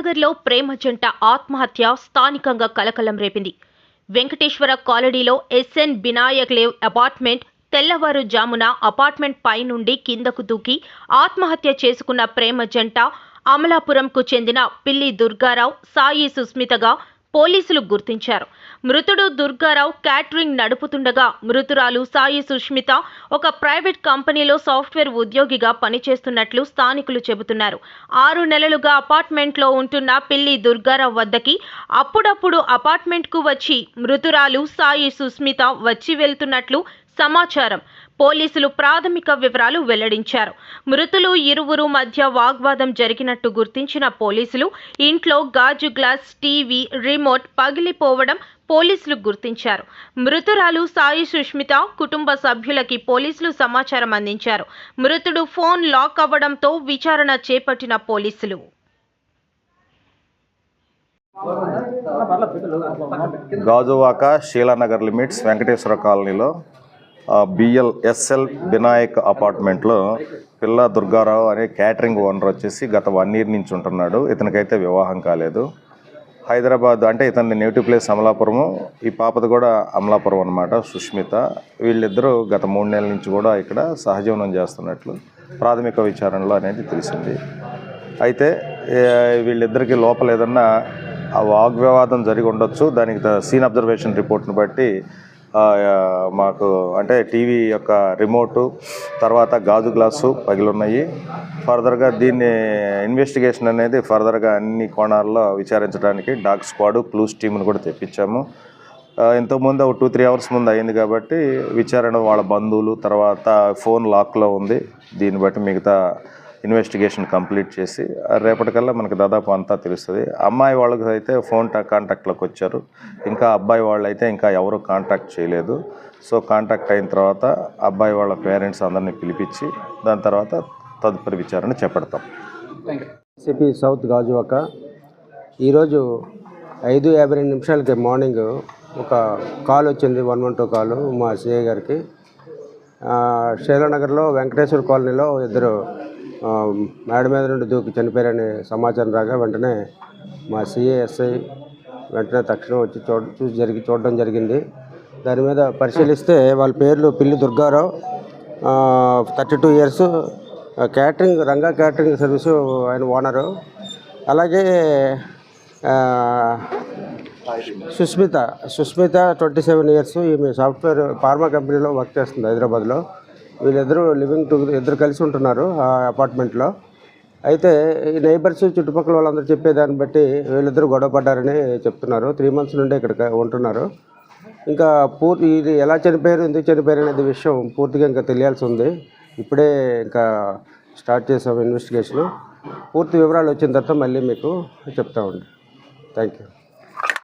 శీలానగర్లో ప్రేమ జంట ఆత్మహత్య స్థానికంగా కలకలం రేపింది. వెంకటేశ్వర కాలనీలో ఎస్ఎన్ వినాయక్ లేవ్ అపార్ట్మెంట్ తెల్లవారుజామున అపార్ట్మెంట్ పై నుండి కిందకు దూకి ఆత్మహత్య చేసుకున్న ప్రేమ జంట అమలాపురంకు చెందిన పిల్లి దుర్గారావు, సాయి సుస్మితగా పోలీసులు గుర్తించారు. మృతుడు దుర్గారావు క్యాటరింగ్ నడుపుతుండగా మృతురాలు సాయి సుస్మిత ఒక ప్రైవేట్ కంపెనీలో సాఫ్ట్వేర్ ఉద్యోగిగా పనిచేస్తున్నట్లు స్థానికులు చెబుతున్నారు. 6 నెలలుగా అపార్ట్మెంట్లో ఉంటున్న పిల్లి దుర్గారావు వద్దకి అప్పుడప్పుడు అపార్ట్మెంట్కు వచ్చి మృతురాలు సాయి సుస్మిత వచ్చి వెళ్తున్నట్లు సమాచారం. పోలీసులు ప్రాథమిక వివరాలు వెల్లడించారు. మృతులు ఇరువురు మధ్య వాగ్వాదం జరిగినట్టు గుర్తించిన పోలీసులు ఇంట్లో గాజు గ్లాస్, టీవీ రిమోట్ పగిలిపోవడం పోలీసులు గుర్తించారు. మృతురాలు సాయి సుస్మిత కుటుంబ సభ్యులకి పోలీసులు సమాచారం అందించారు. మృతుడు ఫోన్ లాక్ అవ్వడంతో విచారణ చేపట్టిన పోలీసులు గాజువాక శీలానగర్ లిమిట్స్ వెంకటేశ్వర కాలనీలో ఎస్ఎల్ వినాయక్ అపార్ట్మెంట్లో పిల్ల దుర్గారావు అనే క్యాటరింగ్ ఓనర్ వచ్చేసి గత 1 year నుంచి ఉంటున్నాడు. ఇతనికైతే వివాహం కాలేదు. హైదరాబాద్ అంటే ఇతని నేటివ్ ప్లేస్ అమలాపురము, ఈ పాపది కూడా అమలాపురం అన్నమాట, సుష్మిత. వీళ్ళిద్దరూ గత 3 నెలల నుంచి కూడా ఇక్కడ సహజీవనం చేస్తున్నట్లు ప్రాథమిక విచారణలో అనేది తెలిసింది. అయితే వీళ్ళిద్దరికీ లోపల ఏదన్నా వాగ్వివాదం జరిగి ఉండొచ్చు. దానికి సీన్ అబ్జర్వేషన్ రిపోర్ట్ని బట్టి మాకు అంటే టీవీ యొక్క రిమోటు, తర్వాత గాజు గ్లాసు పగిలున్నాయి. ఫర్దర్గా దీన్ని ఇన్వెస్టిగేషన్ అనేది ఫర్దర్గా అన్ని కోణాల్లో విచారించడానికి డాగ్ స్క్వాడ్, క్లూస్ టీమ్ని కూడా తెప్పించాము. ఇంతకుముందు 2-3 hours ముందు అయింది కాబట్టి విచారణ వాళ్ళ బంధువులు, తర్వాత ఫోన్ లాక్లో ఉంది. దీన్ని బట్టి మిగతా ఇన్వెస్టిగేషన్ కంప్లీట్ చేసి రేపటికల్లా మనకు దాదాపు అంతా తెలుస్తుంది. అమ్మాయి వాళ్ళకి అయితే ఫోన్ కాంటాక్ట్లోకి వచ్చారు. ఇంకా అబ్బాయి వాళ్ళు అయితే ఇంకా ఎవరు కాంటాక్ట్ చేయలేదు. సో కాంటాక్ట్ అయిన తర్వాత అబ్బాయి వాళ్ళ పేరెంట్స్ అందరినీ పిలిపించి దాని తర్వాత తదుపరి విచారణ చేపడతాం. సిపి సౌత్ గాజువాక ఈరోజు 5:52 మార్నింగ్ ఒక కాల్ వచ్చింది, 112 కాలు మా సిఐ గారికి. శీలానగర్లో వెంకటేశ్వర కాలనీలో ఇద్దరు మేడ మీద నుండి దూకి చనిపోయారని సమాచారం రాగా వెంటనే మా సిఐఎస్ఐ వెంటనే తక్షణం వచ్చి చూడడం జరిగింది. దాని మీద పరిశీలిస్తే వాళ్ళ పేర్లు పిల్లి Durgarao, 32 years, catering Ranga catering service ఆయన ఓనరు. అలాగే సుస్మిత 27 years, ఈమె సాఫ్ట్వేర్ ఫార్మా కంపెనీలో వర్క్ చేస్తుంది హైదరాబాద్లో. వీళ్ళిద్దరూ ఇద్దరు కలిసి ఉంటున్నారు ఆ అపార్ట్మెంట్లో. అయితే ఈ నైబర్స్ చుట్టుపక్కల వాళ్ళందరూ చెప్పేదాన్ని బట్టి వీళ్ళిద్దరూ గొడవ పడ్డారని చెప్తున్నారు. 3 months నుండి ఇక్కడ ఉంటున్నారు. ఇంకా ఇది ఎలా చనిపోయారు, ఎందుకు చనిపోయారు అనేది విషయం పూర్తిగా ఇంకా తెలియాల్సి ఉంది. ఇప్పుడే ఇంకా స్టార్ట్ చేసాము ఇన్వెస్టిగేషను. పూర్తి వివరాలు వచ్చిన తర్వాత మళ్ళీ మీకు చెప్తామండి. Thank you.